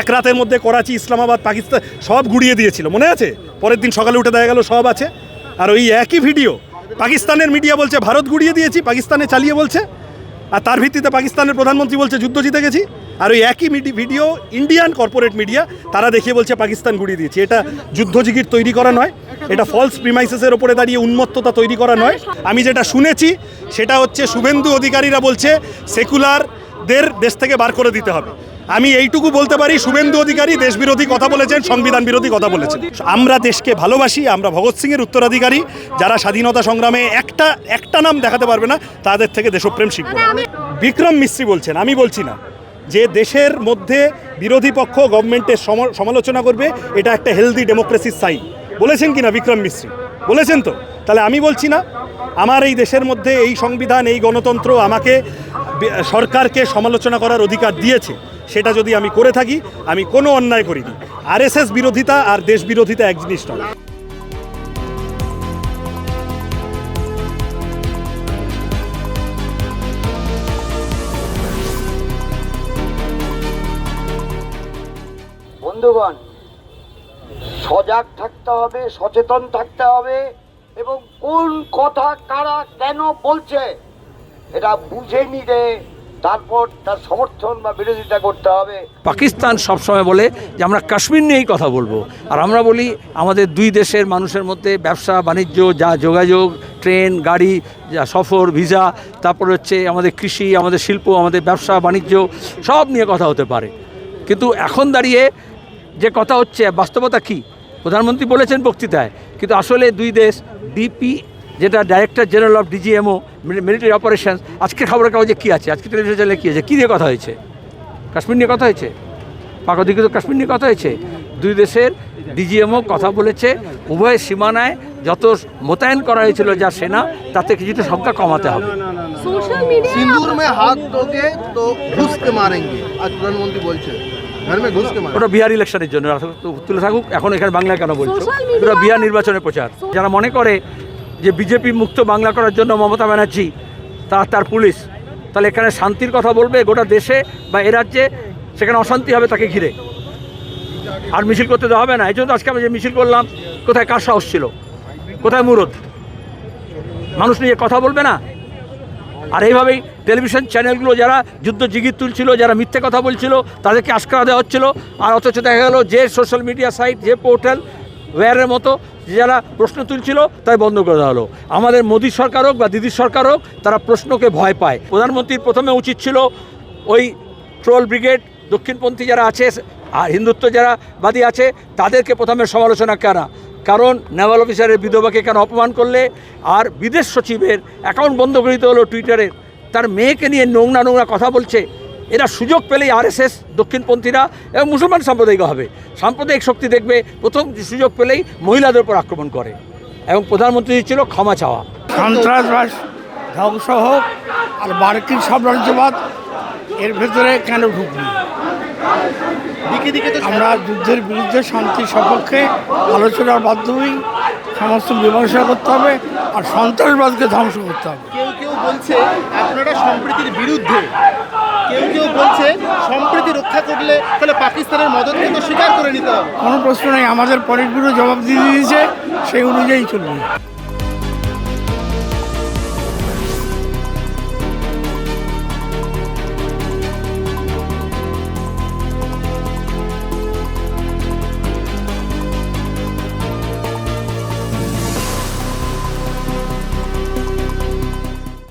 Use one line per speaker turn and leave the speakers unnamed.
এক রাতের মধ্যে করাচি, ইসলামাবাদ, পাকিস্তান সব গুড়িয়ে দিয়েছিল, মনে আছে? পরের দিন সকালে উঠে দেখা গেল সব আছে। আর ওই একই ভিডিও পাকিস্তানের মিডিয়া বলছে ভারত গুড়িয়ে দিয়েছি, পাকিস্তানে চালিয়ে বলছে, আর তার ভিত্তিতে পাকিস্তানের প্রধানমন্ত্রী বলছে যুদ্ধ জিতে গেছি। আর ওই একই ভিডিও ইন্ডিয়ান কর্পোরেট মিডিয়া তারা দেখিয়ে বলছে পাকিস্তান গুড়িয়ে দিয়েছে। এটা যুদ্ধজিগির তৈরি করা নয়, এটা ফলস প্রিমাইসেসের ওপরে দাঁড়িয়ে উন্মত্ততা তৈরি করা নয়। আমি যেটা শুনেছি সেটা হচ্ছে শুভেন্দু অধিকারীরা বলছে সেকুলারদের দেশ থেকে বার করে দিতে হবে। আমি এইটুকু বলতে পারি, শুভেন্দু অধিকারী দেশবিরোধী কথা বলেছেন, সংবিধান বিরোধী কথা বলেছেন। আমরা দেশকে ভালোবাসি, আমরা ভগৎ সিংয়ের উত্তরাধিকারী। যারা স্বাধীনতা সংগ্রামে একটা নাম দেখাতে পারবে না, তাদের থেকে দেশপ্রেম শিখব। বিক্রম মিস্ত্রি বলছেন, আমি বলছি না, যে দেশের মধ্যে বিরোধী পক্ষ গভর্নমেন্টের সমালোচনা করবে, এটা একটা হেলদি ডেমোক্রেসির সাইন। বলেছেন কি না বিক্রম মিস্ত্রি? বলেছেন তো। তাহলে আমি বলছি না, আমার এই দেশের মধ্যে এই সংবিধান, এই গণতন্ত্র আমাকে সরকারকে সমালোচনা করার অধিকার দিয়েছে। সেটা যদি আমি করে থাকি, আমি কোনো অন্যায় করিনি। আরএসএস বিরোধিতা আর দেশ বিরোধিতা এক জিনিস নয়।
বন্ধুগণ, সজাগ থাকতে হবে, সচেতন থাকতে হবে, এবং কোন কথা কারা কেন বলছে এটা বুঝে নিতে তারপর তার সমর্থন বা বিরোধিতা করতে হবে।
পাকিস্তান সবসময় বলে যে আমরা কাশ্মীর নিয়েই কথা বলবো, আর আমরা বলি আমাদের দুই দেশের মানুষের মধ্যে ব্যবসা বাণিজ্য, যা যোগাযোগ, ট্রেন গাড়ি, যা সফর, ভিসা, তারপর হচ্ছে আমাদের কৃষি, আমাদের শিল্প, আমাদের ব্যবসা বাণিজ্য, সব নিয়ে কথা হতে পারে। কিন্তু এখন দাঁড়িয়ে যে কথা হচ্ছে, বাস্তবতা কি? প্রধানমন্ত্রী বলেছেন বক্তৃতায়, কিন্তু আসলে দুই দেশ ডিপি, যেটা director general of DGMO military operations, আজকে খবরের কাগজে কী আছে, আজকে টেলিভিশন চ্যানেলে কী আছে, কী নিয়ে কথা হয়েছে? কাশ্মীর নিয়ে কথা হয়েছে, পাক অধিকৃত কাশ্মীর নিয়ে কথা হয়েছে। দুই দেশের ডিজিএমও কথা বলেছে, উভয় সীমানায় যত মোতায়েন করা হয়েছিল যা সেনা, তাতে কিছুটা সংখ্যা কমাতে হবে।
সিন্দুর মে হাত দোগে তো ঘুষ কে মারেঙ্গে, আজ প্রধানমন্ত্রী বলছে
ওটা বিহার ইলেকশনের জন্য তুলে থাকুক, এখন এখানে বাংলায় কেন বলছো? ওটা বিহার নির্বাচনের প্রচার। যারা মনে করে যে বিজেপি মুক্ত বাংলা করার জন্য মমতা ব্যানার্জি তার পুলিশ, তাহলে এখানে শান্তির কথা বলবে গোটা দেশে বা এ রাজ্যে, সেখানে অশান্তি হবে তাকে ঘিরে, আর মিছিল করতে দেওয়া হবে না। এই জন্য আজকে আমি যে মিছিল করলাম, কোথায় কার সাহস ছিল, কোথায় মুরদ? মানুষ নিয়ে কথা বলবে না। আর এইভাবেই টেলিভিশন চ্যানেলগুলো যারা যুদ্ধ জিগির তুলছিল, যারা মিথ্যে কথা বলছিল, তাদেরকে আশকারা দেওয়া হচ্ছিল। আর অথচ দেখা গেল যে সোশ্যাল মিডিয়া সাইট, যে পোর্টাল ওয়্যারের মতো যারা প্রশ্ন তুলছিল, তাই বন্ধ করে দেওয়া হলো। আমাদের মোদী সরকার হোক বা দিদির সরকার হোক, তারা প্রশ্নকে ভয় পায়। প্রধানমন্ত্রীর প্রথমে উচিত ছিল ওই ট্রোল ব্রিগেড, দক্ষিণপন্থী যারা আছে আর হিন্দুত্ব যারা বাদী আছে, তাদেরকে প্রথমে সমালোচনা করা। কারণ নেভাল অফিসারের বিধবাকে কেন অপমান করলে, আর বিদেশ সচিবের অ্যাকাউন্ট বন্ধ করে দিতে হলো টুইটারে, তার মেয়েকে নিয়ে নোংরা কথা বলছে। এরা সুযোগ পেলেই আরএসএস, দক্ষিণপন্থীরা এবং মুসলমান সাম্প্রদায়িক হবে, সাম্প্রদায়িক শক্তি দেখবে প্রথম সুযোগ পেলেই মহিলাদের উপর আক্রমণ করে। এবং প্রধানমন্ত্রী ছিল ক্ষমা চাওয়া।
সন্ত্রাসবাদ ধ্বংস হোক আর মার্কিন সাম্রাজ্যবাদ, এর ভেতরে কেন ঢুকবি? আমরা যুদ্ধের বিরুদ্ধে, শান্তির সপক্ষে, আলোচনার মাধ্যমেই সমস্ত মীমাংসা করতে হবে, আর সন্ত্রাসবাদকে ধ্বংস করতে হবে।
কেউ কেউ বলছে আপনারা সম্প্রীতির বিরুদ্ধে, কেউ বলছে সম্প্রীতি রক্ষা করলে তাহলে পাকিস্তানের মদতকে তো স্বীকার করে নিতে হবে।
কোনো প্রশ্ন নেই, আমাদের পলিট ব্যুরো জবাব দিয়ে দিয়েছে, সেই অনুযায়ী চলবে।